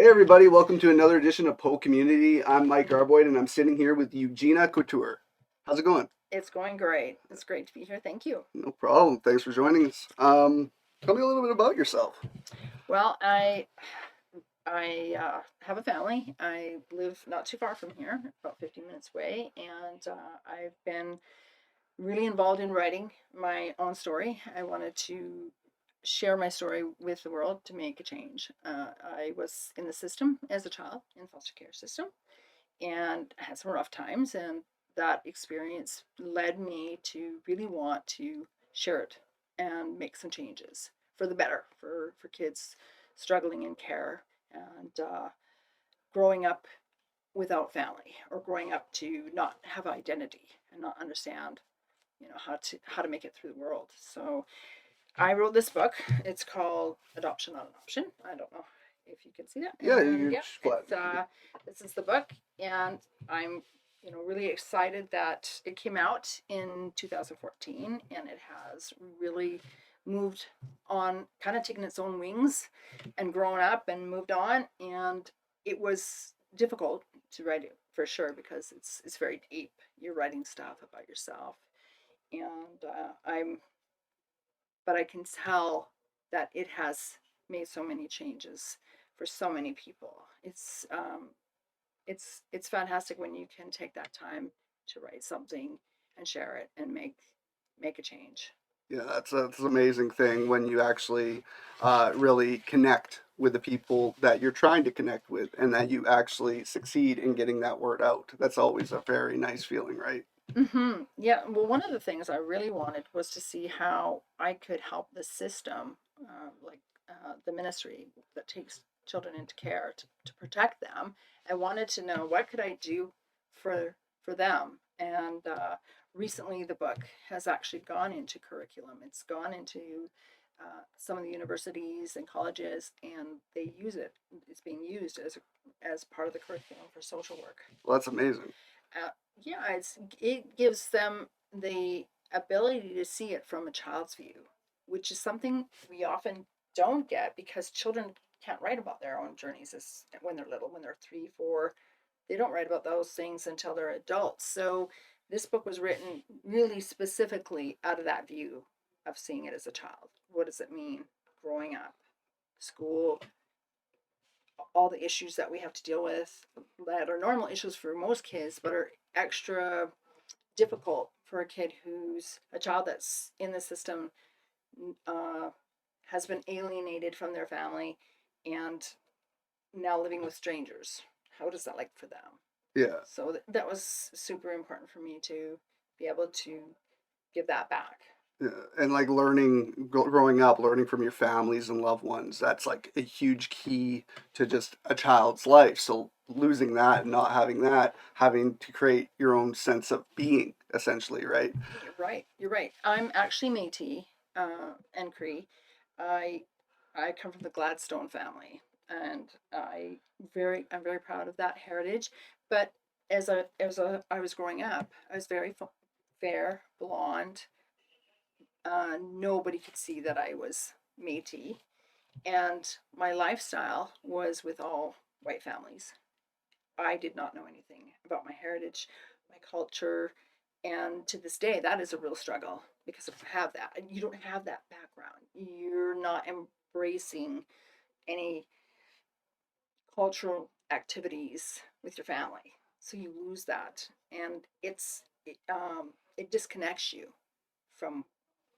everybody, welcome to another edition of PoCommunity. I'm Mike Garboyd and I'm sitting here with Eugenea Couture. How's it going? It's going great. It's great to be here. Thank you. No problem. Thanks for joining us. Tell me a little bit about yourself. Well, I have a family. I live not too far from here, about 15 minutes away, and I've been really involved in writing my own story. I wanted to share my story with the world to make a change. I was in the system as a child, in the foster care system, and had some rough times, and that experience led me to really want to share it and make some changes for the better for kids struggling in care and growing up without family, or growing up to not have identity and not understand how to make it through the world. So I wrote this book. It's called Adoption Not an Option. I don't know if you can see that. Yeah, And you're yeah, flat. this is the book, and I'm really excited that it came out in 2014, and it has really moved on, kind of taken its own wings and grown up and moved on. And it was difficult to write it for sure, because it's very deep. You're writing stuff about yourself, and but I can tell that it has made so many changes for so many people. It's fantastic when you can take that time to write something and share it and make a change. Yeah, that's an amazing thing when you actually really connect with the people that you're trying to connect with and that you actually succeed in getting that word out. That's always a very nice feeling, right? Yeah. Well, one of the things I really wanted was to see how I could help the system, like the ministry that takes children into care to protect them. I wanted to know what could I do for them. And recently, the book has actually gone into curriculum. It's gone into some of the universities and colleges, and they use it. It's being used as part of the curriculum for social work. Well, that's amazing. uh, yeah, it gives them the ability to see it from a child's view, which is something we often don't get, because children can't write about their own journeys when they're little, when they're 3, 4. They don't write about those things until they're adults. So this book was written really specifically out of that view of seeing it as a child. What does it mean growing up, school, all the issues that we have to deal with that are normal issues for most kids, but are extra difficult for a kid who's a child that's in the system, uh, has been alienated from their family, and now living with strangers. How does that like for them? Yeah. So that was super important for me to be able to give that back. Yeah, and like growing up, learning from your families and loved ones, that's like a huge key to just a child's life. So losing that and not having that, having to create your own sense of being, essentially, right? You're right. You're right. I'm actually Métis and Cree. I I come from the Gladstone family, and I'm very proud of that heritage. But I was growing up, I was very fair, blonde. Nobody could see that I was Métis, and my lifestyle was with all white families. I did not know anything about my heritage, my culture, and to this day, that is a real struggle, because if you have that, you don't have that background. You're not embracing any cultural activities with your family, so you lose that, and it disconnects you from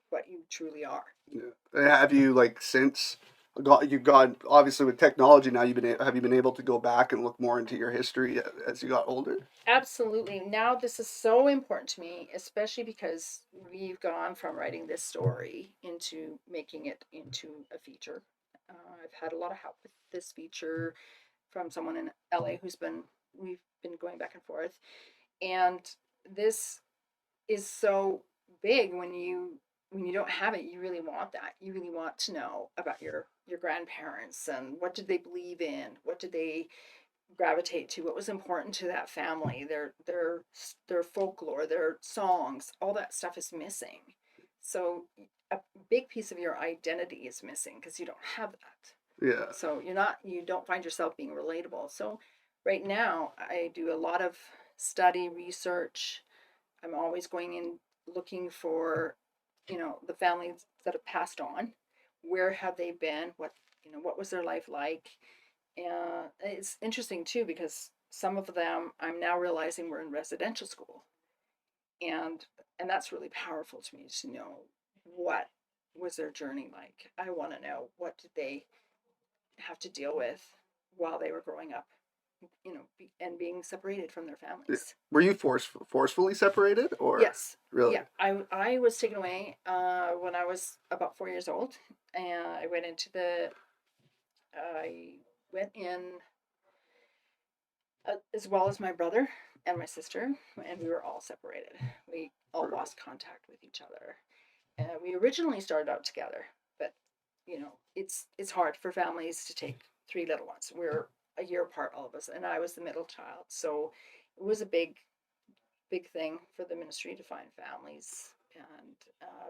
what you truly are. Yeah. And have you like since got obviously with technology now have you been able to go back and look more into your history as you got older? Absolutely. Now, this is so important to me, especially because we've gone from writing this story into making it into a feature. I've had a lot of help with this feature from someone in LA we've been going back and forth. And this is so big when you don't have it. You really want that. You really want to know about your grandparents, and what did they believe in? What did they gravitate to? What was important to that family? Their folklore, their songs, all that stuff is missing. So a big piece of your identity is missing because you don't have that. Yeah. So you don't find yourself being relatable. So right now I do a lot of study research. I'm always going in looking for, the families that have passed on. Where have they been? What was their life like? And it's interesting too because some of them I'm now realizing were in residential school, and that's really powerful to me to know what was their journey like. I want to know what did they have to deal with while they were growing up, and being separated from their Yeah. families. Were you forcefully separated, or Yes. really? Yeah. I was taken away when I was about 4 years old, and I went in as well as my brother and my sister, and we were all separated. We all lost contact with each other. We originally started out together, but it's hard for families to take three little ones. We're a year apart, all of us, and I was the middle child, so it was a big thing for the ministry to find families and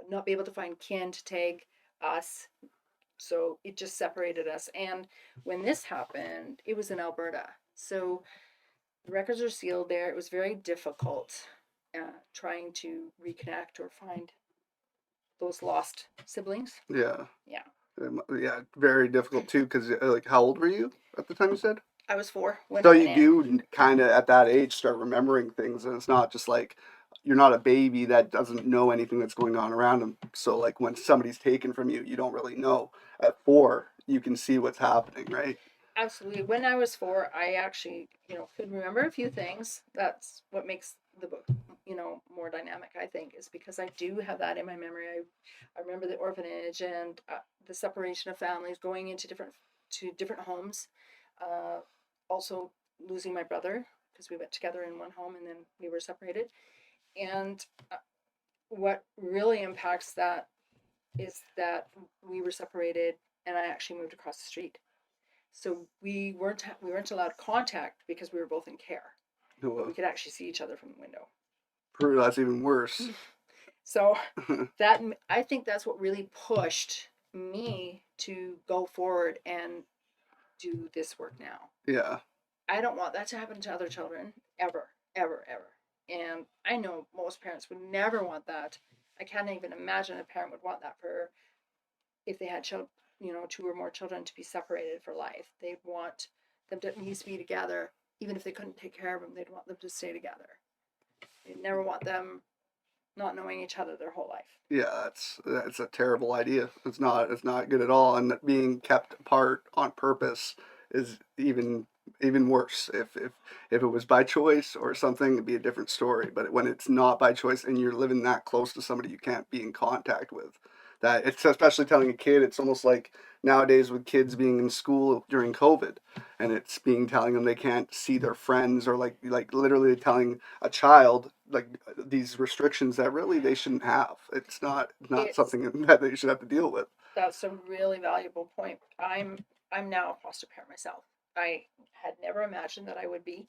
not be able to find kin to take us. So it just separated us. And when this happened, it was in Alberta. So the records are sealed there. It was very difficult trying to reconnect or find those lost siblings. Yeah. Yeah. Yeah, very difficult too. Because like, how old were you at the time you said? I was 4 when So I you went in. do kind of at that age start remembering things, and it's not just like you're not a baby that doesn't know anything that's going on around them. So like when somebody's taken from you, you don't really know. At 4, you can see what's happening, right? Absolutely. When I was 4, I actually, could remember a few things. That's what makes the book, more dynamic, I think, is because I do have that in my memory. I remember the orphanage and the separation of families, going into different homes. Uh, Also losing my brother because we went together in one home and then we were separated. And what really impacts that is that we were separated and I actually moved across the street, so we weren't allowed contact because we were both in care, but we Well, could actually see each other from the window. that's even worse. So that I think that's what really pushed me to go forward and do this work now. Yeah. I don't want that to happen to other children ever, ever, ever. And I know most parents would never want that. I can't even imagine a parent would want that for if they had two or more children to be separated for life. They'd want them to at least be together, even if they couldn't take care of them. They'd want them to stay together. They'd never want them not knowing each other their whole life. Yeah, that's a terrible idea. It's not good at all, and being kept apart on purpose is even worse. If it was by choice or something, it'd be a different story. But when it's not by choice and you're living that close to somebody you can't be in contact with, that it's especially telling a kid. It's almost like nowadays with kids being in school during COVID, and it's being telling them they can't see their friends, or like literally telling a child like these restrictions that really they shouldn't have. It's not It's something that they should have to deal with. That's a really valuable point. I'm now a foster parent myself. I had never imagined that I would be,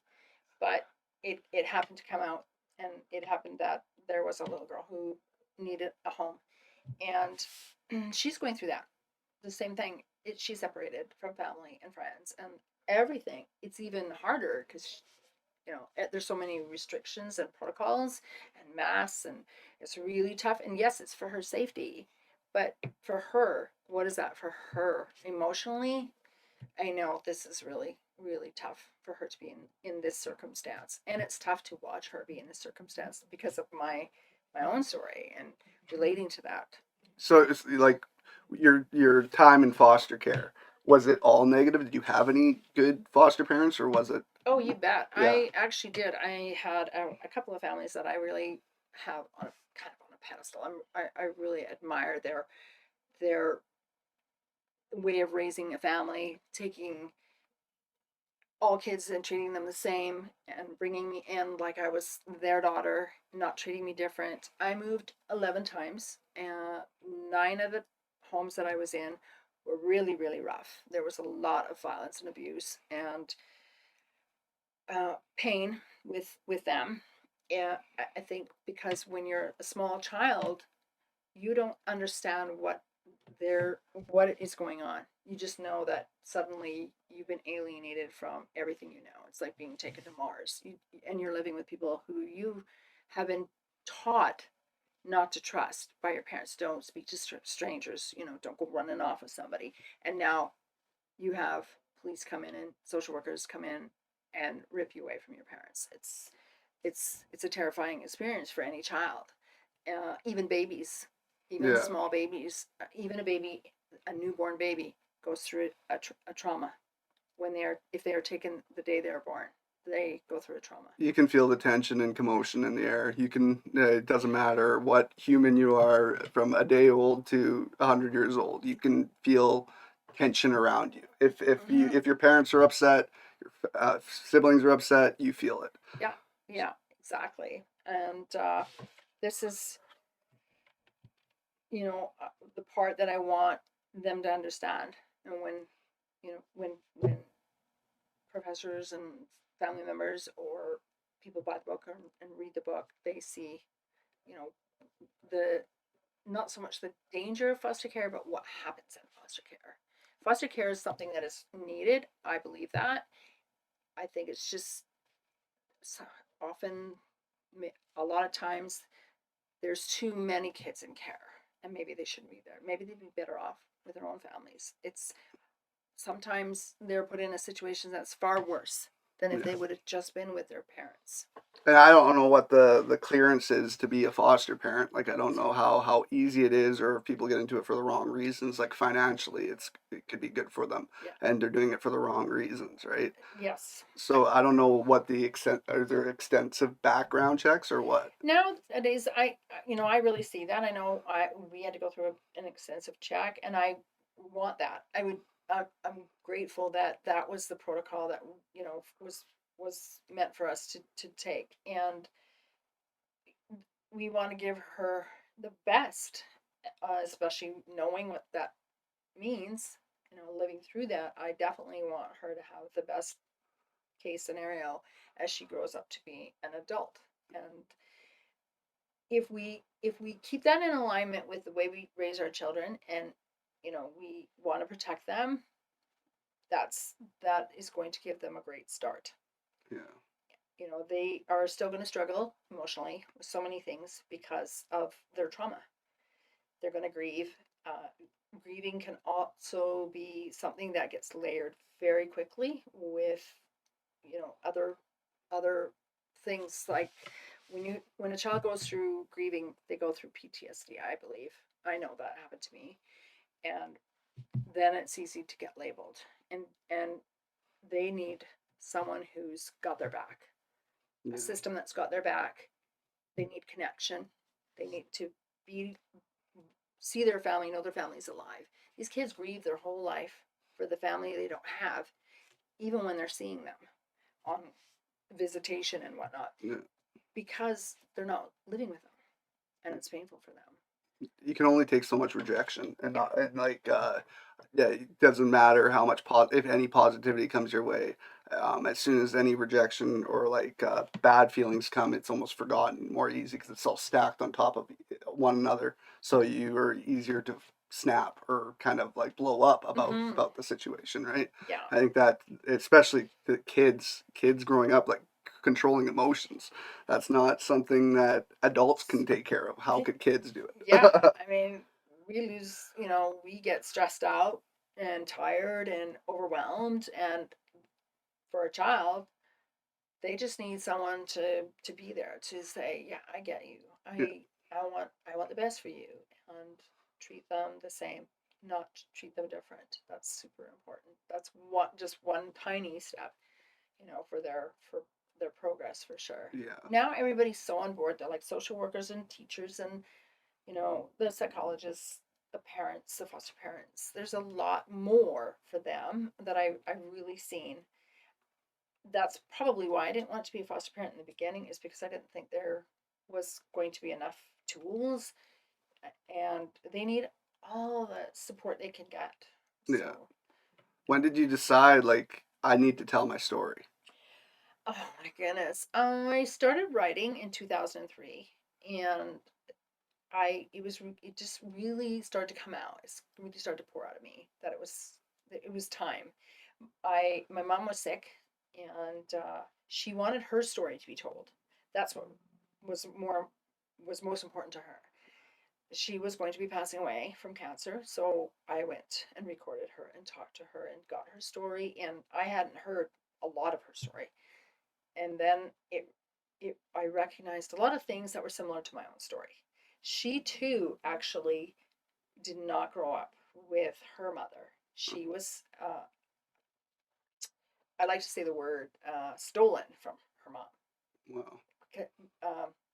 but it happened to come out, and it happened that there was a little girl who needed a home, and she's going through that the same thing. She's separated from family and friends and everything. It's even harder because there's so many restrictions and protocols and masks, and it's really tough. And yes, it's for her safety, but for her, what is that for her emotionally? I know this is really really tough for her to be in this circumstance, and it's tough to watch her be in this circumstance because of my own story and relating to that. So it's like your time in foster care, was it all negative? Did you have any good foster parents, or was it? Oh, you bet. Yeah. I actually did. I had a couple of families that I really have on a kind of on a pedestal. I really admire their way of raising a family, taking all kids and treating them the same and bringing me in like I was their daughter, not treating me different. I moved 11 times, and 9 of the homes that I was in were really, really rough. There was a lot of violence and abuse and pain with them. Yeah, I think because when you're a small child, you don't understand what what is going on. You just know that suddenly you've been alienated from everything you know. It's like being taken to Mars, and you're living with people who you have been taught not to trust by your parents. Don't speak to strangers. Don't go running off with somebody. And now you have police come in and social workers come in and rip you away from your parents. It's a terrifying experience for any child, even babies, even Yeah. small babies, even a newborn baby goes through a trauma when if they are taken the day they're born. They go through a trauma. You can feel the tension and commotion in the air. You can. It doesn't matter what human you are, from a day old to 100 years old. You can feel tension around you. If your parents are upset, your siblings are upset, you feel it. Yeah, yeah, exactly. And this is, the part that I want them to understand. And when professors and family members or people buy the book and read the book, they see, you know, the not so much the danger of foster care, but what happens in foster care. Foster care is something that is needed. I believe that. I think it's just often, a lot of times, there's too many kids in care, and maybe they shouldn't be there. Maybe they'd be better off with their own families. It's sometimes they're put in a situation that's far worse than if they Yeah. would have just been with their parents. And I don't know what the clearance is to be a foster parent. Like, I don't know how easy it is, or if people get into it for the wrong reasons. Like, financially, it could be good for them, Yeah. and they're doing it for the wrong reasons, right? Yes. So I don't know what the extent, are there extensive background checks or what? Nowadays, I really see that. I know we had to go through an extensive check, and I want that. I'm grateful that that was the protocol that was meant for us to take, and we want to give her the best, especially knowing what that means. Living through that, I definitely want her to have the best case scenario as she grows up to be an adult. And if we keep that in alignment with the way we raise our children, and we want to protect them, that is going to give them a great start. Yeah. They are still going to struggle emotionally with so many things because of their trauma. They're going to grieve. uh, Grieving can also be something that gets layered very quickly with other things, like when a child goes through grieving, they go through PTSD. I believe, I know that happened to me, and then it's easy to get labeled, and they need someone who's got their back, a Yeah. system that's got their back. They need connection. They need to be see their family, know their family's alive. These kids grieve their whole life for the family they don't have, even when they're seeing them on visitation and whatnot, Yeah. because they're not living with them, and it's painful for them. You can only take so much rejection, and Yeah. not, and like, yeah, it doesn't matter how much if any positivity comes your way. As soon as any rejection or like bad feelings come, it's almost forgotten more easy because it's all stacked on top of one another. So you are easier to snap or kind of like blow up Mm-hmm. about the situation, right? Yeah. I think that, especially the kids growing up, like, controlling emotions, that's not something that adults can take care of. How could kids do Yeah. it? I mean, we get stressed out and tired and overwhelmed, and for a child, they just need someone to be there to say, yeah, I get you. Yeah, I want the best for you, and treat them the same, not treat them different. That's super important. That's just one tiny step, for their progress, for sure. yeah, Now everybody's so on board. They're like social workers and teachers, and the psychologists, the parents, the foster parents. There's a lot more for them that I've really seen. That's probably why I didn't want to be a foster parent in the beginning, is because I didn't think there was going to be enough tools, and they need all the support they can get. yeah. So, When did you decide, like, I need to tell my story? oh my goodness. I started writing in 2003, and it just really started to come out. It really started to pour out of me that it was time. My mom was sick, and she wanted her story to be told. That's what was more was most important to her. She was going to be passing away from cancer, so I went and recorded her and talked to her and got her story. And I hadn't heard a lot of her story, and then I recognized a lot of things that were similar to my own story. She too actually did not grow up with her mother. She was, I like to say the word, stolen from her mom. Wow.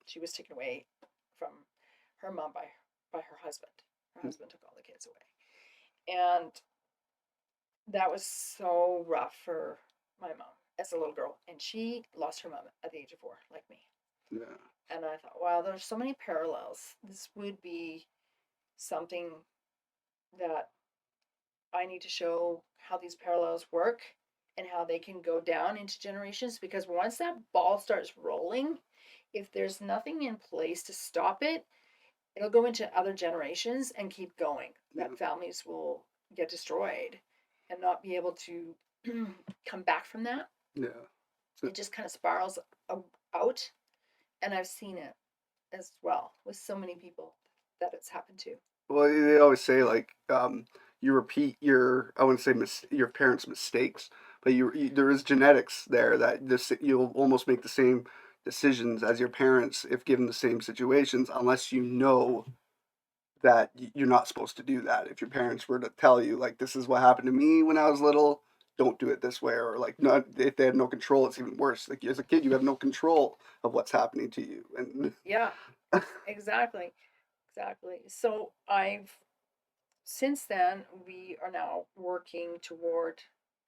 She was taken away from her mom by her husband. Her Hmm. husband took all the kids away, and that was so rough for my mom as a little girl. And she lost her mom at the age of 4, like me. Yeah. And I thought, wow, there's so many parallels. This would be something that I need to show how these parallels work and how they can go down into generations, because once that ball starts rolling, if there's nothing in place to stop it, it'll go into other generations and keep going. Yeah. That families will get destroyed and not be able to come back from that. Yeah. It just kind of spirals out. And I've seen it as well with so many people that it's happened to. Well, they always say like you repeat your I wouldn't say your parents' mistakes, but there is genetics there that this you'll almost make the same decisions as your parents if given the same situations, unless you know that you're not supposed to do that. If your parents were to tell you like this is what happened to me when I was little, don't do it this way, or like not if they had no control, it's even worse. Like as a kid, you have no control of what's happening to you, and Yeah, exactly. Exactly. So I've since then we are now working toward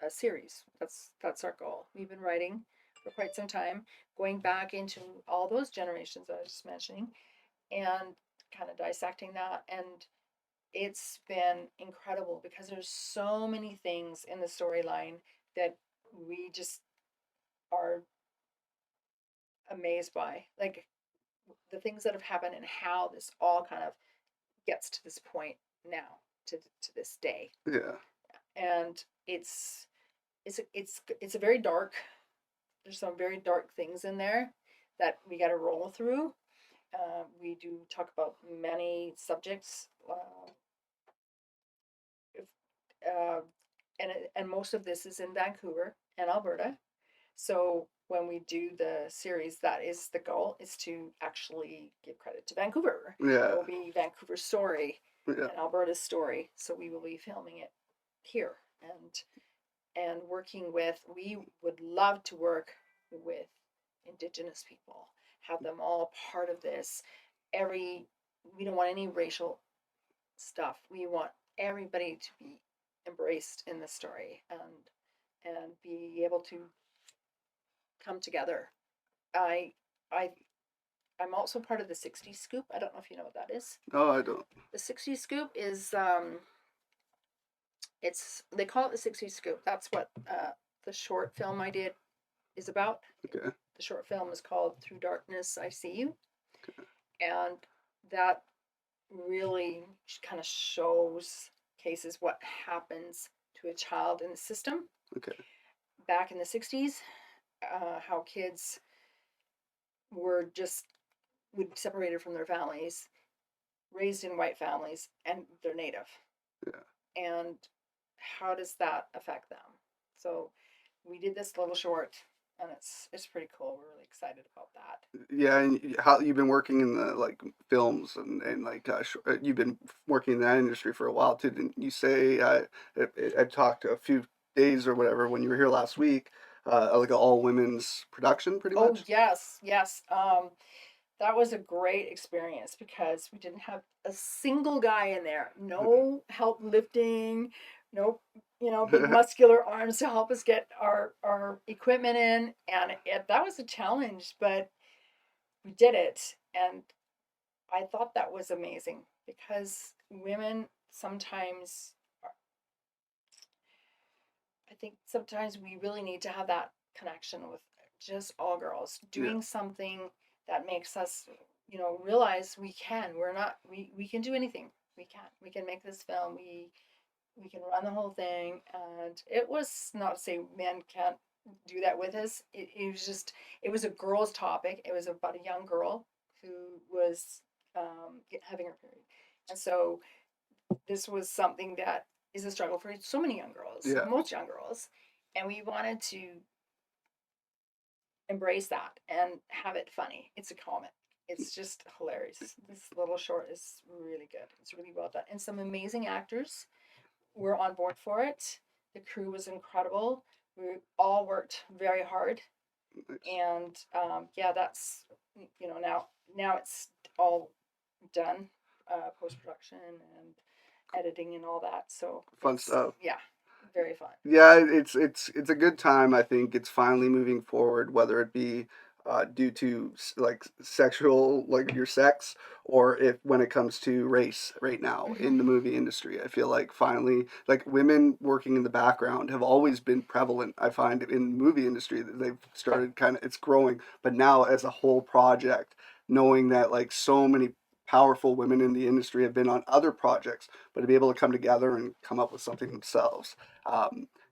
a series. That's our goal. We've been writing for quite some time, going back into all those generations I was just mentioning and kind of dissecting that. And it's been incredible because there's so many things in the storyline that we just are amazed by. Like the things that have happened and how this all kind of gets to this point now, to this day. yeah, And it's a very dark, there's some very dark things in there that we got to roll through. We do talk about many subjects, if, uh, and most of this is in Vancouver and Alberta. So when we do the series, that is the goal, is to actually give credit to Vancouver. It yeah, will be Vancouver's story yeah. and Alberta's story. So we will be filming it here and working with. We would love to work with Indigenous people, have them all part of this. Every We don't want any racial stuff. We want everybody to be embraced in the story and be able to come together. I I I'm also part of the 60s Scoop. I don't know if you know what that is. No, I don't. The 60s Scoop is it's they call it the 60s Scoop. That's what the short film I did is about. Okay. The short film is called Through Darkness I See You, and that really kind of shows cases what happens to a child in the system Okay. back in the 60s, how kids were just would be separated from their families, raised in white families, and they're native. Yeah. And how does that affect them? So we did this little short, and it's pretty cool. We're really excited about that. Yeah, and how you've been working in the like films and like you've been working in that industry for a while too, didn't you say? I talked a few days or whatever when you were here last week, like an all women's production, pretty Oh much. yes, yes. That was a great experience because we didn't have a single guy in there. No help lifting, no, big muscular arms to help us get our equipment in, and that was a challenge, but we did it, and I thought that was amazing because women sometimes, I think sometimes we really need to have that connection with just all girls Yeah, doing something that makes us realize we can do anything. We can make this film. We can run the whole thing. And it was not to say men can't do that with us. It was just, it was a girl's topic. It was about a young girl who was having her period. And so this was something that is a struggle for so many young girls, Yeah. most young girls. And we wanted to embrace that and have it funny. It's a comic. It's just hilarious. This little short is really good. It's really well done. And some amazing actors were on board for it. The crew was incredible. We all worked very hard. And yeah, that's, now it's all done, post production and editing and all that. So Fun it's, stuff. yeah, very fun. Yeah, it's a good time. I think it's finally moving forward, whether it be due to like sexual, like your sex, or if when it comes to race right now Mm-hmm. in the movie industry. I feel like finally, like women working in the background have always been prevalent. I find in the movie industry that they've started kind of it's growing, but now as a whole project, knowing that like so many powerful women in the industry have been on other projects, but to be able to come together and come up with something themselves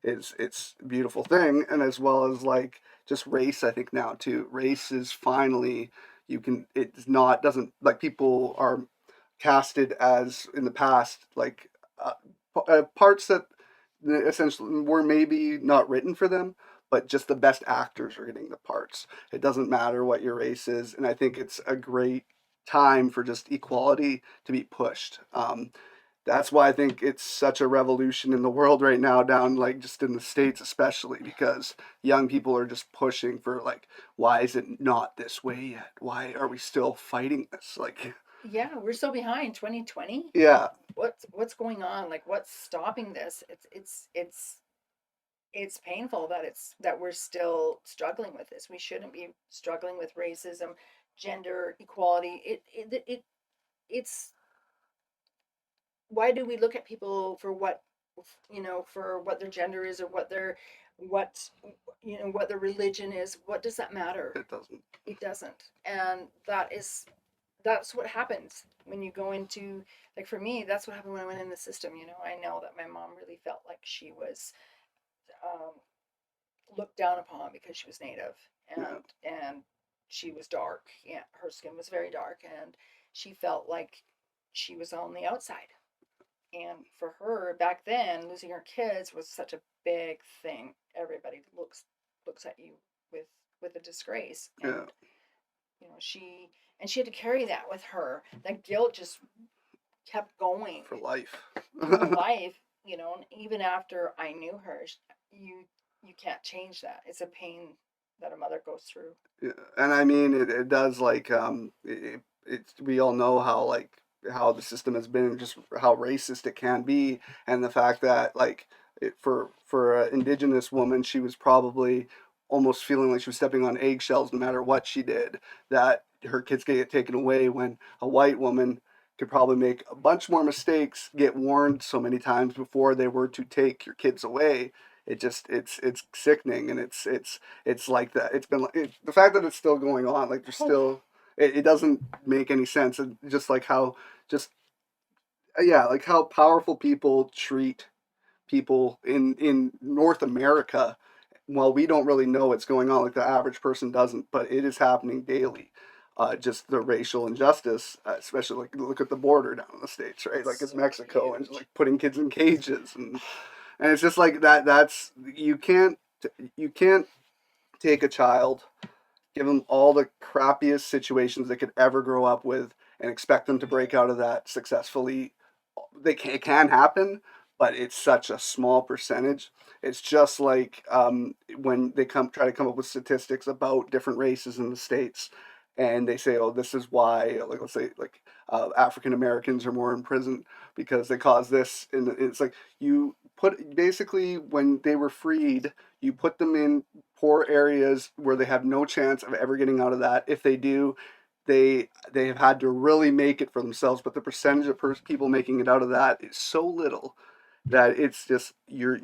is it's a beautiful thing. And as well as like just race, I think now too, race is finally you can it's not doesn't like people are casted as in the past like uh, parts that essentially were maybe not written for them, but just the best actors are getting the parts. It doesn't matter what your race is, and I think it's a great time for just equality to be pushed. That's why I think it's such a revolution in the world right now, down like just in the States, especially because young people are just pushing for like, why is it not this way yet? Why are we still fighting this? Like, Yeah, we're so behind 2020. yeah, What's going on? Like what's stopping this? It's painful that we're still struggling with this. We shouldn't be struggling with racism, gender equality. It's why do we look at people for what their gender is, or what what their religion is? What does that matter? it doesn't. It doesn't. And that's what happens when you go into, like, for me, that's what happened when I went in the system. I know that my mom really felt like she was um, looked down upon because she was native, Yeah, and she was dark. Yeah, her skin was very dark, and she felt like she was on the outside. And for her back then, losing her kids was such a big thing. Everybody looks at you with a disgrace. yeah, And she had to carry that with her. That guilt just kept going for life. for life. And even after I knew her, you you can't change that. It's a pain that a mother goes through. Yeah, and I mean it does like it's we all know how like how the system has been, just how racist it can be, and the fact that like for an indigenous woman, she was probably almost feeling like she was stepping on eggshells no matter what she did. That her kids could get taken away when a white woman could probably make a bunch more mistakes, get warned so many times before they were to take your kids away. It's sickening, and it's like that. It's been the fact that it's still going on. Like there's Oh, still it doesn't make any sense. And just like how just yeah, like how powerful people treat people in North America. While we don't really know what's going on, like the average person doesn't, but it is happening daily. Just the racial injustice, especially like look at the border down in the states, right? Like it's so Mexico and like huge. putting kids in cages and it's just like that. That's you can't take a child, give them all the crappiest situations they could ever grow up with, and expect them to break out of that successfully. It can happen, but it's such a small percentage. It's just like when they try to come up with statistics about different races in the states, and they say, "Oh, this is why." Like let's say, like African Americans are more in prison because they cause this, and it's like you put basically when they were freed, you put them in poor areas where they have no chance of ever getting out of that. If they do, they have had to really make it for themselves. But the percentage of people making it out of that is so little that it's just you're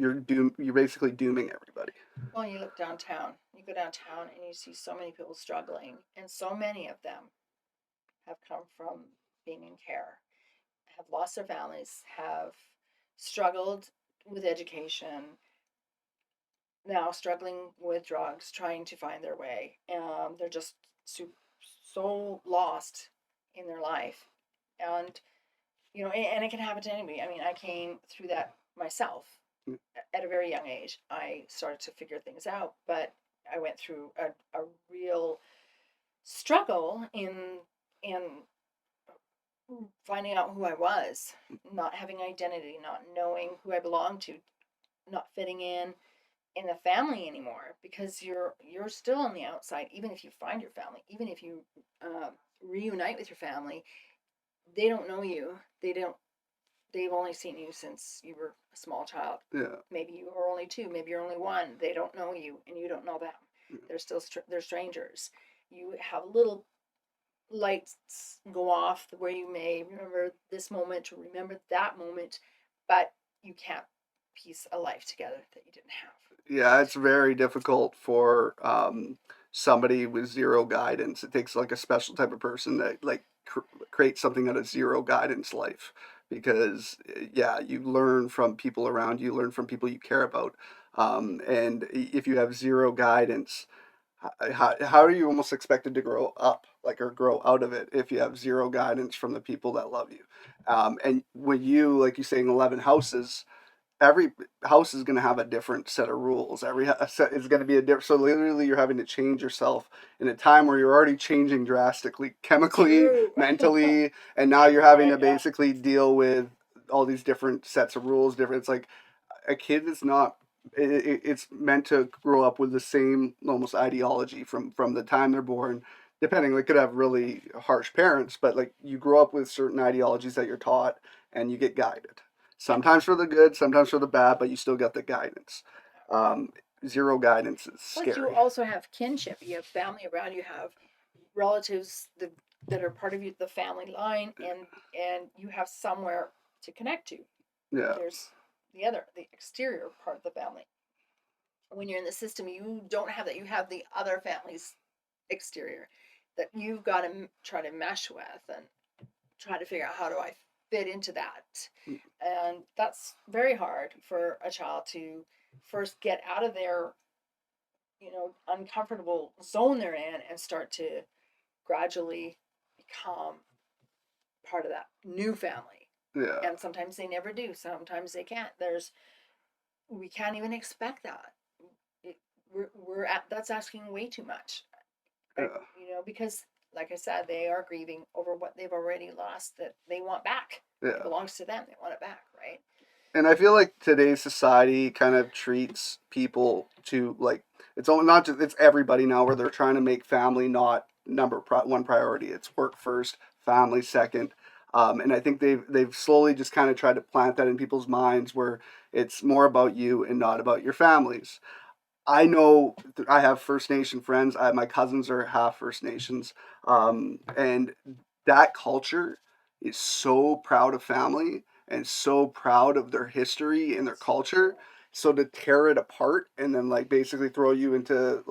basically dooming everybody. Well, you look downtown. You go downtown and you see so many people struggling, and so many of them have come from being in care, have lost their families, have struggled with education, now struggling with drugs, trying to find their way. They're just so lost in their life. And, and it can happen to anybody. I mean, I came through that myself at a very young age. I started to figure things out, but I went through a real struggle in finding out who I was, not having identity, not knowing who I belonged to, not fitting in the family anymore, because you're still on the outside. Even if you find your family, even if you reunite with your family, they don't know you. They've only seen you since you were a small child. Yeah. Maybe you were only two, maybe you're only one. They don't know you and you don't know them. They're still they're strangers. You have little lights go off where you may remember this moment or remember that moment, but you can't piece a life together that you didn't have. Yeah, it's very difficult for somebody with zero guidance. It takes like a special type of person that like creates something out of zero guidance life because yeah, you learn from people around you, learn from people you care about. And if you have zero guidance, how are you almost expected to grow up like or grow out of it if you have zero guidance from the people that love you? And when you, like you saying, 11 houses, every house is going to have a different set of rules. Every set is going to be a different. So literally, you're having to change yourself in a time where you're already changing drastically, chemically, True. mentally, and now you're having Right, to yeah. basically deal with all these different sets of rules. Different. It's like a kid is not. It's meant to grow up with the same almost ideology from the time they're born. Depending, they could have really harsh parents, but like you grow up with certain ideologies that you're taught, and you get guided. Yeah. Sometimes for the good, sometimes for the bad, but you still get the guidance. Um, Zero guidance is Plus, you scary. also have kinship. You have family around. You have relatives that are part of you, the family line, and you have somewhere to connect to. Yeah, There's the exterior part of the family. When you're in the system, you don't have that. You have the other family's exterior that you've got to try to mesh with and try to figure out how do I fit into that. And that's very hard for a child to first get out of their, uncomfortable zone they're in and start to gradually become part of that new family. yeah, And sometimes they never do. Sometimes they can't. We can't even expect that. It, we're at, that's asking way too much. yeah, Because like I said, they are grieving over what they've already lost that they want back. It yeah. belongs to them. They want it back, right? And I feel like today's society kind of treats people to like it's only not just it's everybody now where they're trying to make family not one priority. It's work first, family second. And I think they've slowly just kind of tried to plant that in people's minds where it's more about you and not about your families. I know I have First Nation friends. My cousins are half First Nations, and that culture is so proud of family and so proud of their history and their So culture. cool. So to tear it apart and then like basically throw you into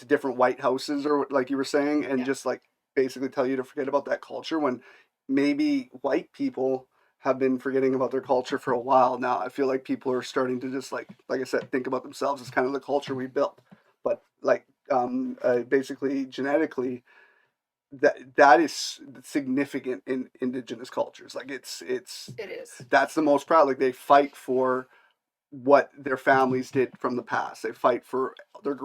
different white houses or like you were saying, and Yeah, just like basically tell you to forget about that culture when maybe white people have been forgetting about their culture for a while now. I feel like people are starting to just like I said, think about themselves as kind of the culture we built. But like basically genetically, that is significant in indigenous cultures. Like it's it is. that's the most proud. Like they fight for what their families did from the past. They fight for their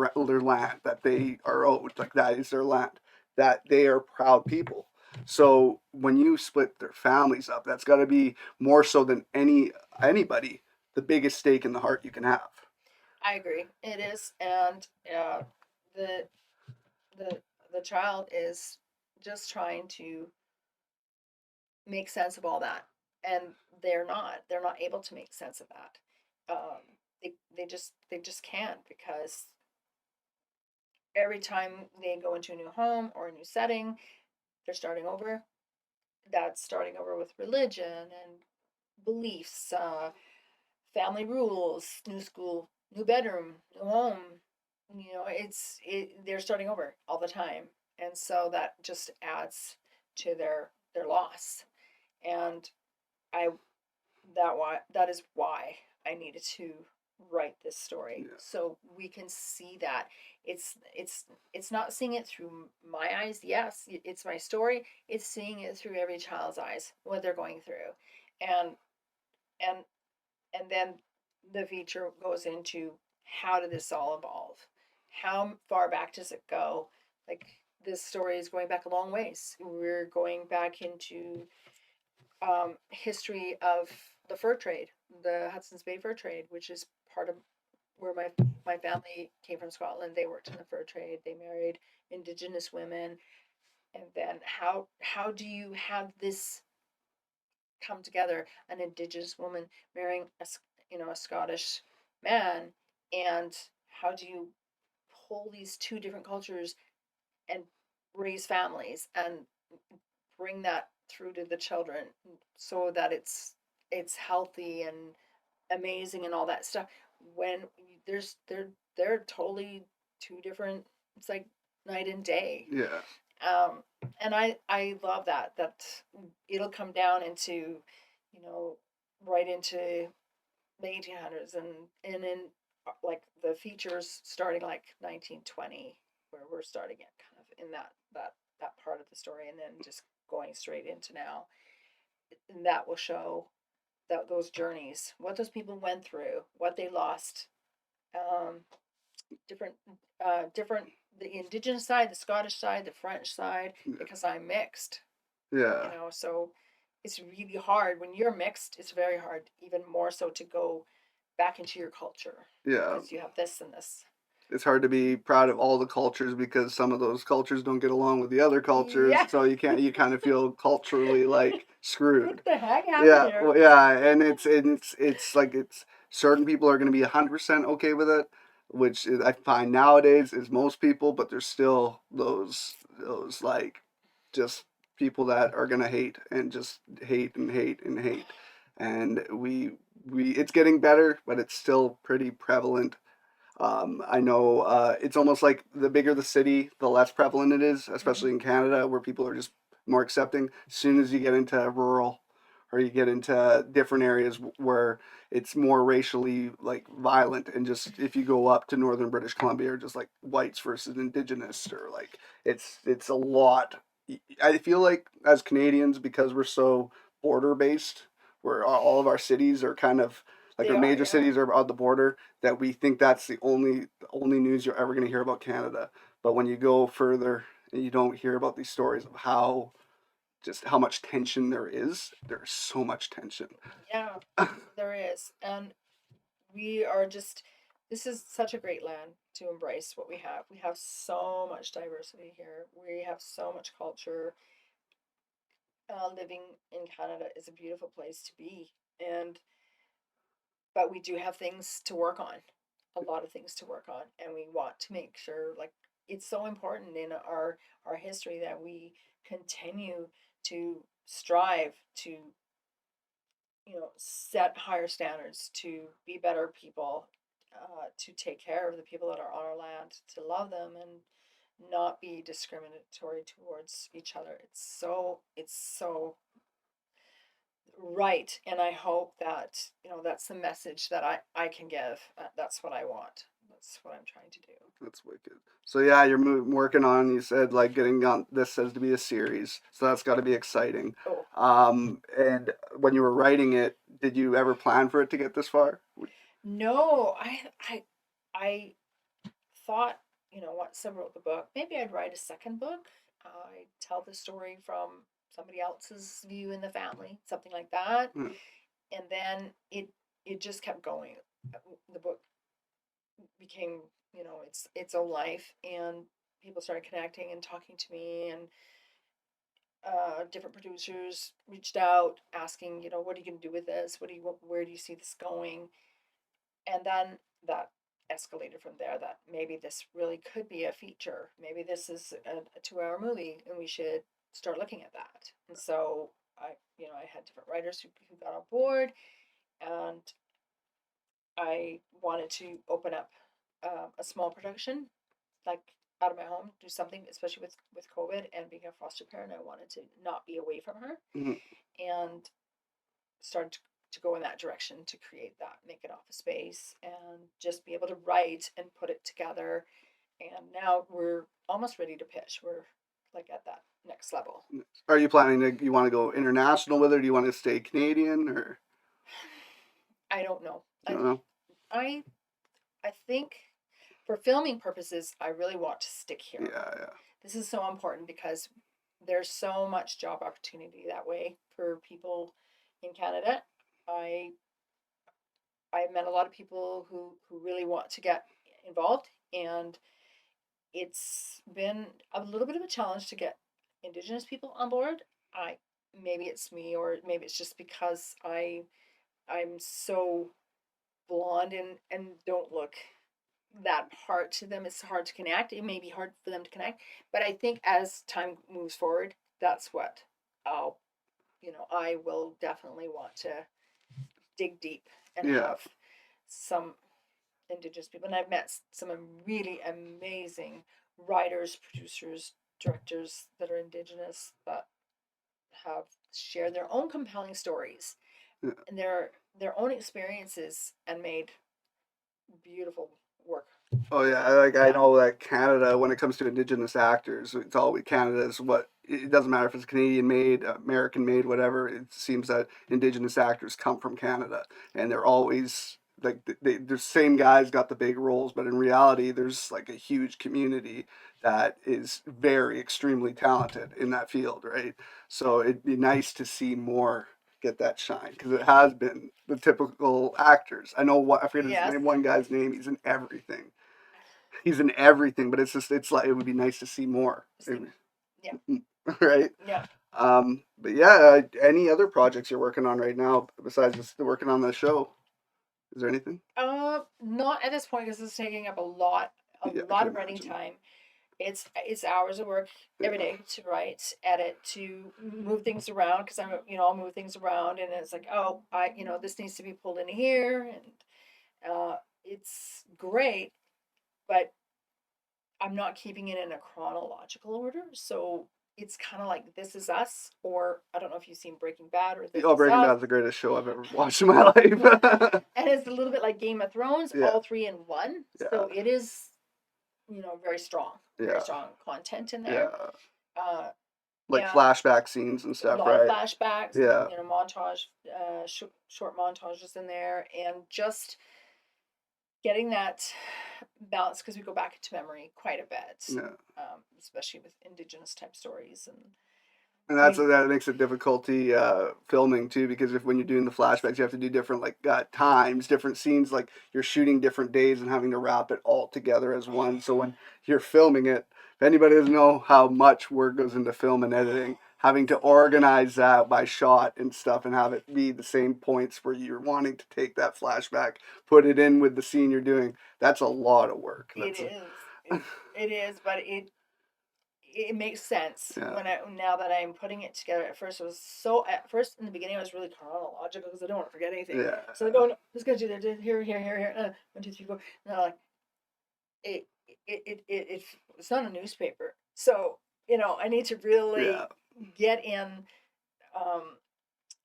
land that they are owed. Like that is their land. That they are proud people. So when you split their families up, that's got to be more so than anybody the biggest stake in the heart you can have. I agree. It is, and the the the child is just trying to make sense of all that, and they're not able to make sense of that. They just can't, because every time they go into a new home or a new setting, they're starting over. That's starting over with religion and beliefs, family rules, new school, new bedroom, new home. They're starting over all the time, and so that just adds to their loss. And I that is why I needed to write this story, Yeah. so we can see that it's not seeing it through my eyes. Yes, it's my story. It's seeing it through every child's eyes, what they're going through. And and and then the feature goes into, how did this all evolve? How far back does it go? Like, this story is going back a long ways. We're going back into history of the fur trade, the Hudson's Bay fur trade, which is part of where my family came from, Scotland. They worked in the fur trade. They married Indigenous women, and then how do you have this come together? An Indigenous woman marrying a Scottish man, and how do you pull these two different cultures and raise families and bring that through to the children, so that it's healthy and amazing and all that stuff, when there's they're totally two different, it's like night and day. Yeah. um and I love that it'll come down into, right into the 1800s, and in like the features starting like 1920, where we're starting it kind of in that part of the story, and then just going straight into now. And that will show that those journeys, what those people went through, what they lost, um, different, different, the Indigenous side, the Scottish side, the French side, Yeah. because I'm mixed, Yeah. so it's really hard when you're mixed. It's very hard, even more so, to go back into your culture, Yeah. because you have this and this. It's hard to be proud of all the cultures because some of those cultures don't get along with the other cultures, Yeah. so you kind of feel culturally like screwed. What the heck happened Yeah, here? well, yeah, and it's like it's certain people are going to be 100% okay with it, which is, I find nowadays is most people, but there's still those like just people that are going to hate and just hate and hate and hate, and we it's getting better, but it's still pretty prevalent. I know it's almost like the bigger the city, the less prevalent it is, especially Mhm. in Canada, where people are just more accepting. As soon as you get into rural or you get into different areas where it's more racially like violent, and just if you go up to northern British Columbia, or just like whites versus indigenous, or like it's a lot. I feel like as Canadians, because we're so border based, where all of our cities are kind of like They our are, major yeah. cities are on the border, that we think that's the only news you're ever going to hear about Canada. But when you go further and you don't hear about these stories of how much tension there is, there's so much tension. Yeah, there is. And we are just, this is such a great land to embrace what we have. We have so much diversity here. We have so much culture. Living in Canada is a beautiful place to be. And but we do have things to work on, a lot of things to work on, and we want to make sure, like, it's so important in our history that we continue to strive to, set higher standards, to be better people, to take care of the people that are on our land, to love them, and not be discriminatory towards each other. It's so right, and I hope that, that's the message that I can give. That's what I want. That's what I'm trying to do. That's wicked. So yeah, you're working on. You said like getting on. This says to be a series, so that's got to be exciting. Oh, And when you were writing it, did you ever plan for it to get this far? no, I thought, once I wrote the book, maybe I'd write a second book. I tell the story from somebody else's view in the family, something like that. Hmm. And then it just kept going. The book became, its own life, and people started connecting and talking to me, and different producers reached out asking, what are you going to do with this? Where do you see this going? And then that escalated from there, that maybe this really could be a feature. Maybe this is a 2-hour movie, and we should start looking at that. And so I had different writers who got on board, and I wanted to open up a small production, like out of my home, do something, especially with COVID and being a foster parent. I wanted to not be away from her, Mhm. and started to go in that direction to create that, make an office space, and just be able to write and put it together. And now we're almost ready to pitch. We're like at that next level. Are you planning to, you want to go international with it? Or do you want to stay Canadian, or I don't know. I don't know? I I think for filming purposes, I really want to stick here. Yeah. This is so important because there's so much job opportunity that way for people in Canada. I I met a lot of people who really want to get involved, and it's been a little bit of a challenge to get Indigenous people on board. I Maybe it's me, or maybe it's just because I'm so blonde and don't look that hard to them. It's hard to connect. It may be hard for them to connect, but I think as time moves forward, that's what I'll, I will definitely want to dig deep and Yeah. have some Indigenous people. And I've met some really amazing writers, producers, directors that are Indigenous that have shared their own compelling stories Yeah. and their own experiences and made beautiful work. Oh yeah, I know that Canada, when it comes to Indigenous actors, it's always Canada is what it doesn't matter if it's Canadian made, American made, whatever. It seems that Indigenous actors come from Canada, and they're always like the same guys got the big roles, but in reality, there's like a huge community that is very extremely talented in that field, right? So it'd be nice to see more get that shine because it has been the typical actors. I know what I forget his Yes. name. One guy's name. He's in everything. He's in everything, but it's like it would be nice to see more. Yeah. Right? Yeah. But yeah, any other projects you're working on right now besides just working on the show? Is there anything? Not at this point because it's taking up a Yeah, I lot can of writing imagine. time. It's hours of work every Yeah, day to write, edit, to move things around because I'll move things around, and it's like, oh, this needs to be pulled in here, and it's great, but I'm not keeping it in a chronological order, so it's kind of like This Is Us, or I don't know if you've seen Breaking Bad or This oh, Is Breaking Us. Bad's the greatest show I've ever watched in my life. And it's a little bit like Game of Thrones, Yeah, all three in one. yeah, So it is, very yeah, strong content in there. yeah. Uh, Like and flashback scenes and a stuff, lot of right? flashbacks, Yeah, montage, short montages in there, and just getting that balance because we go back into memory quite a bit, yeah. especially with Indigenous type stories. And And I that makes it difficulty filming too, because if when you're doing the flashbacks, you have to do different like times, different scenes, like you're shooting different days and having to wrap it all together as one. So when you're filming it, if anybody doesn't know how much work goes into film and editing, having to organize that by shot and stuff and have it be the same points where you're wanting to take that flashback, put it in with the scene you're doing, that's a lot of work. It is. It is, but it makes sense Yeah, when I now that I'm putting it together. At first in the beginning I was really chronological because I don't want to forget anything. yeah, So I go, no, this gonna do that, here, 1, 2, 3, 4. And I'm like, it, it's not a newspaper, so I need to yeah, really get in um,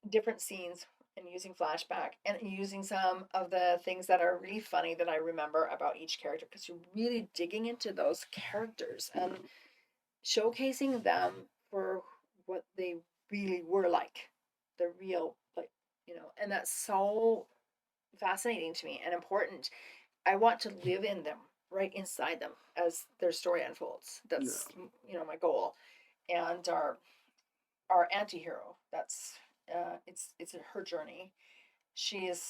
different scenes and using flashback and using some of the things that are really funny that I remember about each character because you're really digging into those characters and showcasing them for what they really were like, the real, like, and that's so fascinating to me and important. I want to live in them, right inside them as their story unfolds. yeah, That's my goal. And our anti-hero, that's it's her journey. She is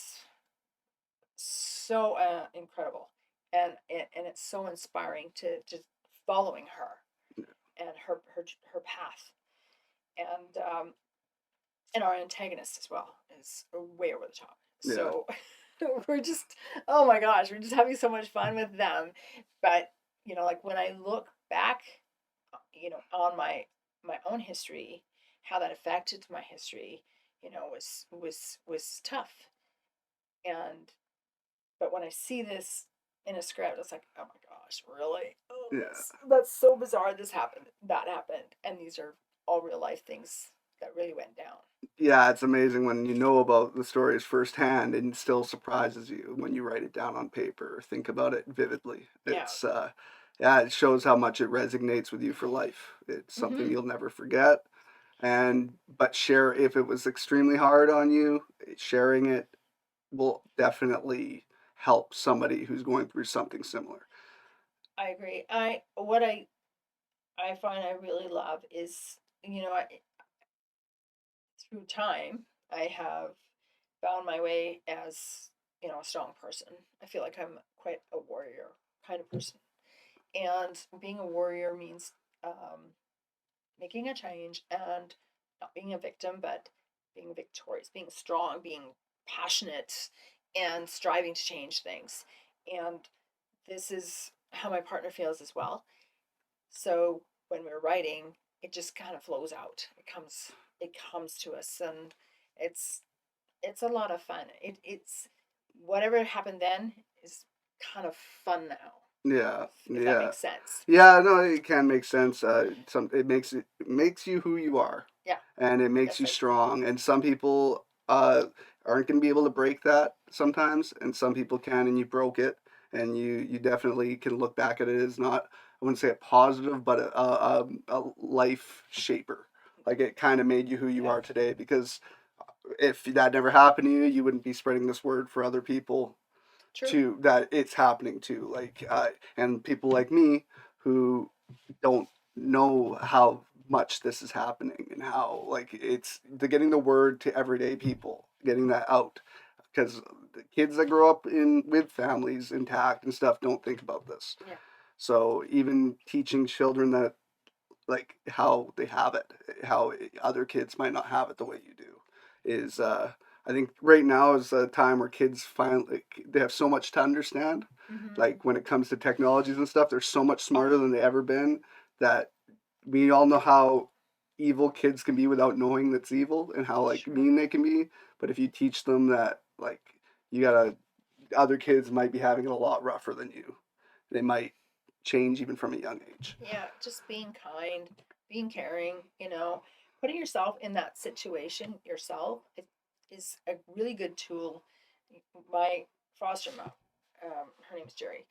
so incredible, and it's so inspiring to just following her and her path. And our antagonist as well is way over the top. yeah. So we're just, oh my gosh, we're just having so much fun with them. But like when I look back, on my own history, how that affected my history, was tough. And but when I see this in a script, it's like, oh my gosh, really? Oh, Yeah. that's so bizarre. This happened, that happened, and these are all real life things that really went down. Yeah, it's amazing when you know about the stories firsthand and it still surprises you when you write it down on paper or think about it vividly. Yeah. Yeah, it shows how much it resonates with you for life. It's something Mm-hmm. you'll never forget. And but share if it was extremely hard on you, sharing it will definitely help somebody who's going through something similar. I agree. I find I really love is, through time, I have found my way as, a strong person. I feel like I'm quite a warrior kind of person. And being a warrior means um, making a change and not being a victim, but being victorious, being strong, being passionate, and striving to change things. And this is how my partner feels as well. So when we're writing, it just kind of flows out. It comes to us, and it's it's a lot of fun. It's whatever happened then is kind of fun now, Yeah, if that yeah. makes sense. Yeah, no, it can make sense. It makes you who you are, Yeah. and it makes Yes, you I agree. strong. And some people aren't going to be able to break that sometimes, and some people can, and you broke it, and you definitely can look back at it as not, I wouldn't say a positive, but a life shaper. Like it kind of made you who you Yeah. are today. Because if that never happened to you, you wouldn't be spreading this word for other people True. to that it's happening to and people like me who don't know how much this is happening and how like it's the getting the word to everyday people, getting that out, because the kids that grow up in with families intact and stuff don't think about this. Yeah. So even teaching children that like how they have it, how other kids might not have it the way you do, is I think right now is a time where kids finally they have so much to understand. Mm-hmm. Like when it comes to technologies and stuff, they're so much Oh, smarter than they ever been. That we all know how evil kids can be without knowing that's evil and how like sure. mean they can be. But if you teach them that like you gotta other kids might be having it a lot rougher than you, they might change even from a young age. Yeah, just being kind, being caring, putting yourself in that situation yourself is a really good tool. My foster mom, her name's Jerry.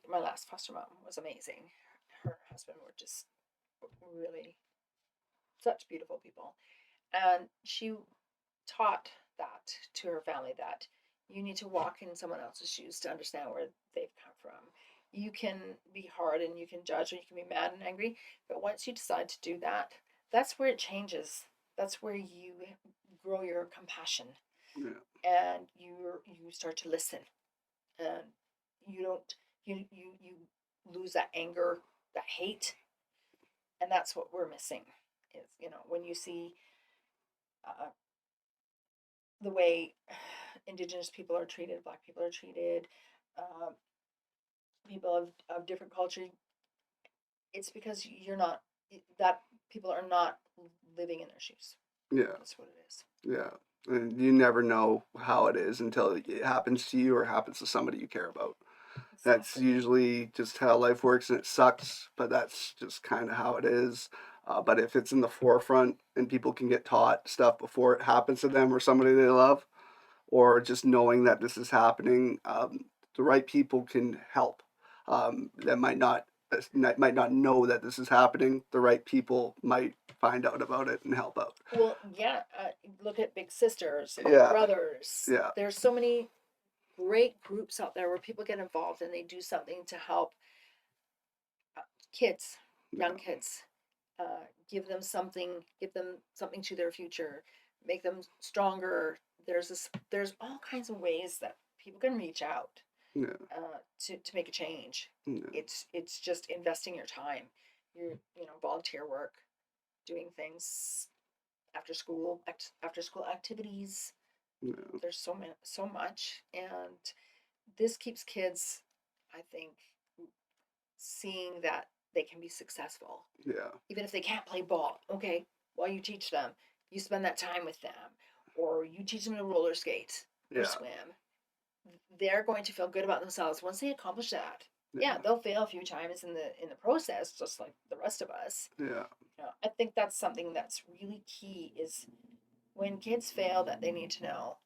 My last foster mom was amazing. Her husband were just really such beautiful people. And she taught that to her family that you need to walk in someone else's shoes to understand where they've come from. You can be hard and you can judge and you can be mad and angry, but once you decide to do that, that's where it changes. That's where you grow your compassion Yeah. and you start to listen and you don't you lose that anger, that hate, and that's what we're missing is when you see uh, the way indigenous people are treated, black people are treated, uh, people of different culture, it's because you're not that people are not living in their shoes. Yeah. That's what it is. Yeah. And you never know how it is until it happens to you or happens to somebody you care about. That's Exactly. usually just how life works and it sucks, but that's just kind of how it is. But if it's in the forefront and people can get taught stuff before it happens to them or somebody they love, or just knowing that this is happening, the right people can help. That might not know that this is happening. The right people might find out about it and help out. Well, yeah. Look at Big Sisters, Big Yeah, Brothers. yeah, There's so many great groups out there where people get involved and they do something to help uh, kids, young kids, give them something to their future, make them stronger. There's all kinds of ways that people can reach out yeah, to make a change. yeah, It's just investing your time, your volunteer work, doing things after school activities. yeah, There's so much, and this keeps kids, I think, seeing that they can be successful yeah, even if they can't play ball. Okay, while you teach them, you spend that time with them, or you teach them to roller skate or yeah, swim. They're going to feel good about themselves once they accomplish that. Yeah, they'll fail a few times in the process, just like the rest of us. Yeah. I think that's something that's really key is when kids fail that they need to know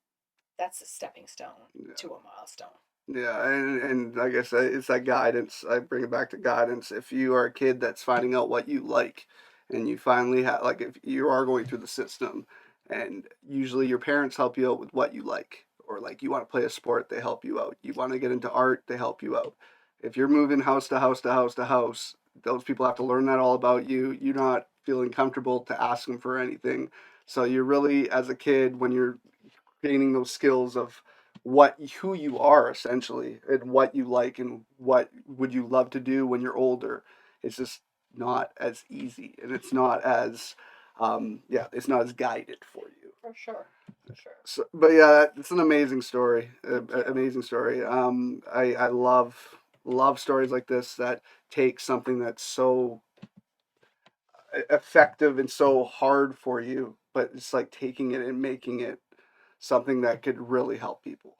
that's a stepping stone Yeah. to a milestone. Yeah, and like I said, it's that guidance. I bring it back to guidance. If you are a kid that's finding out what you like, and you finally have, like, if you are going through the system, and usually your parents help you out with what you like, or like you want to play a sport, they help you out. You want to get into art, they help you out. If you're moving house to house to house to house, those people have to learn that all about you. You're not feeling comfortable to ask them for anything. So you're really, as a kid, when you're gaining those skills of who you are essentially and what you like and what would you love to do when you're older. It's just not as easy, and it's not as it's not as guided for you. For sure. For sure. So, but yeah, it's an amazing story. Thank you. Amazing story. I love stories like this that take something that's so effective and so hard for you, but it's like taking it and making it something that could really help people.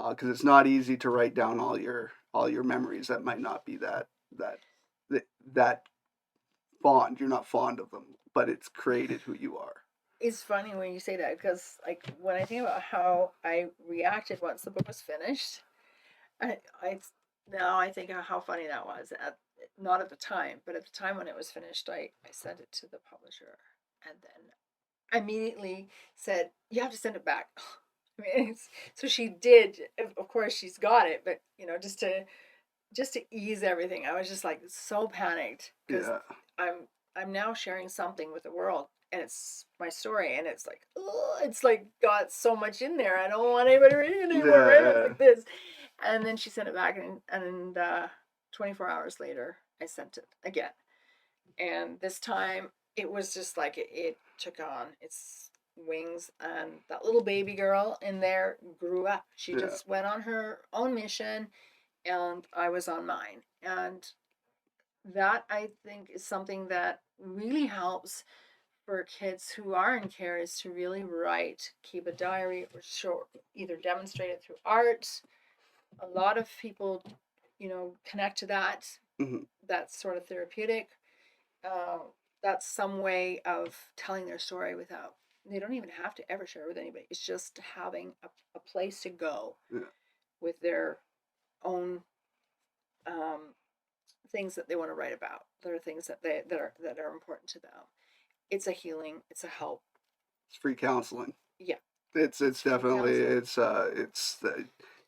Because it's not easy to write down all your memories that might not be that that, that fond. You're not fond of them, but it's created who you are. It's funny when you say that because, like, when I think about how I reacted once the book was finished, I now I think of how funny that was. Not at the time, but at the time when it was finished, I sent it to the publisher, and then I immediately said, "You have to send it back." I mean, so she did. Of course, she's got it, but just to ease everything, I was just like so panicked because Yeah, I'm I'm now sharing something with the world, and it's my story, and it's like, oh, it's like got so much in there. I don't want anybody reading it anymore, right? I was yeah, like this, and then she sent it back, and 24 hours later, I sent it again, and this time it was just like it took on its wings, and that little baby girl in there grew up. She yeah. just went on her own mission, and I was on mine. And that I think is something that really helps for kids who are in care is to really write, keep a diary, or show, either demonstrate it through art. A lot of people, connect to that. Hmm. That's sort of therapeutic. Uh, that's some way of telling their story without, they don't even have to ever share it with anybody. It's just having a place to go Yeah. with their own um, things that they want to write about. There are things that are important to them. It's a healing. It's a help. It's free counseling. Yeah, It's it's free definitely counseling. it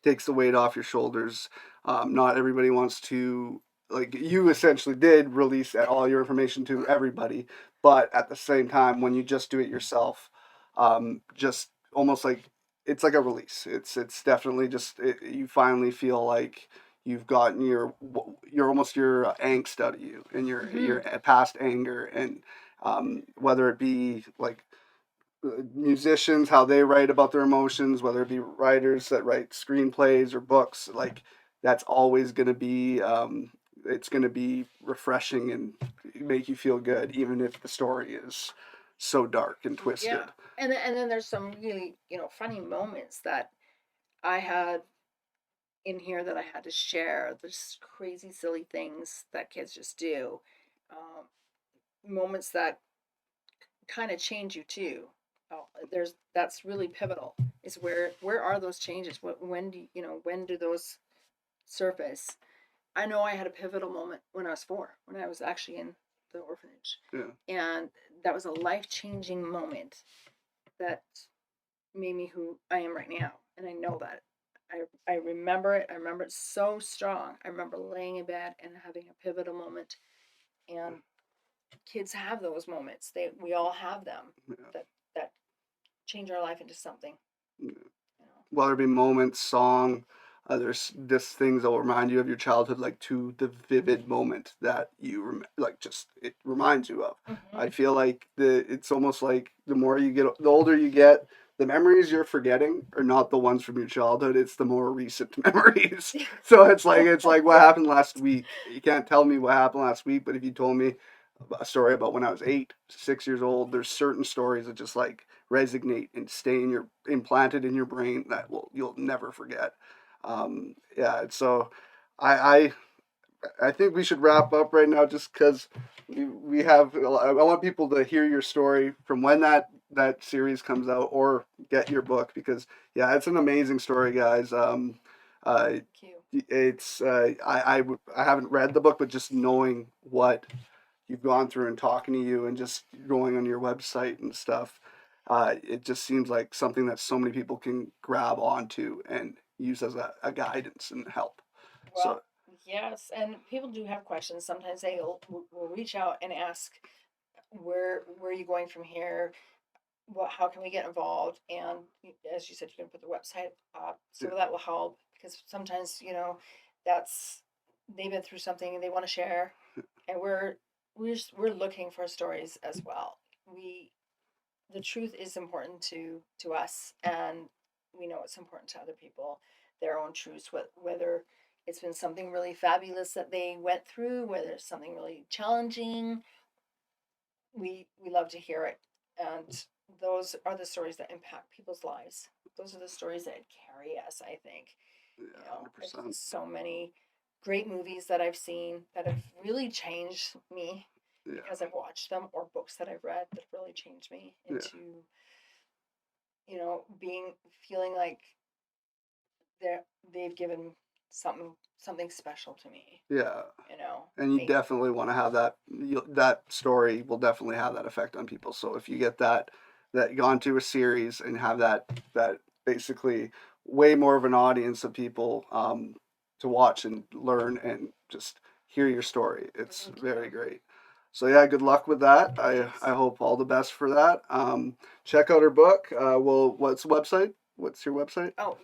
takes the weight off your shoulders. Not everybody wants to, like you essentially did release all your information to everybody, but at the same time, when you just do it yourself, just almost like it's like a release. It's definitely just you finally feel like you've gotten your almost your angst out of you and your Mm-hmm. past anger, and whether it be like musicians, how they write about their emotions, whether it be writers that write screenplays or books, like that's always going to be it's going to be refreshing and make you feel good, even if the story is so dark and Yeah, twisted. and then there's some really funny moments that I had in here that I had to share. There's crazy, silly things that kids just do. Um, Moments that kind of change you too. There's that's really pivotal. Is where are those changes? When when do those surface? I know I had a pivotal moment when I was 4, when I was actually in the orphanage, Yeah, and that was a life changing moment that made me who I am right now, and I know that. I remember it. I remember it so strong. I remember laying in bed and having a pivotal moment, and kids have those moments. We all have them yeah, that change our life into something. yeah. You know. Whether it be moments, song, there's just things that will remind you of your childhood, like to the vivid moment that you like, just it reminds you of. I Mm-hmm. feel like it's almost like the older you get, the memories you're forgetting are not the ones from your childhood. It's the more recent memories. So it's like what happened last week. You can't tell me what happened last week, but if you told me a story about when I was 8, 6 years old, there's certain stories that just like resonate and stay in your implanted in your brain that you'll never forget. Yeah, so I I think we should wrap up right now, just because we have. I want people to hear your story from when that series comes out, or get your book, because yeah, it's an amazing story, guys. Uh, Thank you. it's I haven't read the book, but just knowing what you've gone through and talking to you and just going on your website and stuff, it just seems like something that so many people can grab onto and use as a guidance and help. So Well, yes, and people do have questions. Sometimes they will reach out and ask, where are you going from here? What, how can we get involved? And as you said, you can put the website up, so yeah, that will help, because sometimes, that's, they've been through something and they want to share, and we're looking for stories as well. We The truth is important to us, and we know it's important to other people, their own truths, whether it's been something really fabulous that they went through, whether it's something really challenging. We love to hear it, and those are the stories that impact people's lives. Those are the stories that carry us, I think. yeah, There's 100%. just so many great movies that I've seen that have really changed me Yeah, because I've watched them, or books that I've read that have really changed me yeah, into, being feeling like they've given something special to me. yeah. You know, And you they definitely want to have that. That story will definitely have that effect on people. So if you get that gone to a series and have that basically way more of an audience of people to watch and learn and just hear your story, it's Thank very you. great. So yeah, good luck with that. I Thanks. hope all the best for that. Check out her book. What's the website? What's your website? Oh,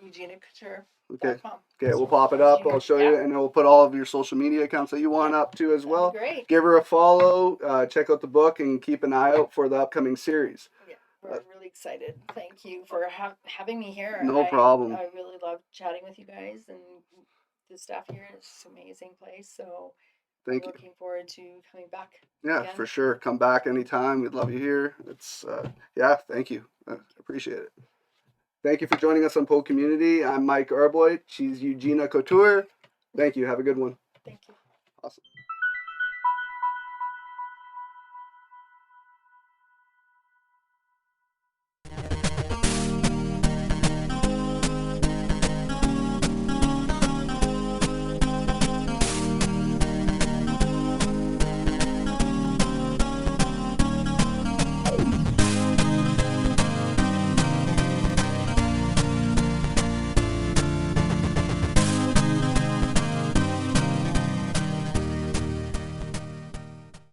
Okay. EugeneaCouture.com. Okay, we'll So pop it as up. you, I'll show yeah, you, and we'll put all of your social media accounts that you want yeah, up to as that'd be well. great. Give her a follow. Check out the book, and keep an eye out for the upcoming series. Yeah, Uh, we're really excited. Thank you for having me here. no I problem. really love chatting with you guys, and the staff here is an amazing place. So I'm Thank you. looking forward to coming back Yeah, again. for sure. Come back anytime. We'd love you here. It's yeah. Thank you. Thank you. Appreciate it. Thank you for joining us on PoCommunity. I'm Mike Arboy. She's Eugenea Couture. Thank you. Have a good one. Thank you. Awesome.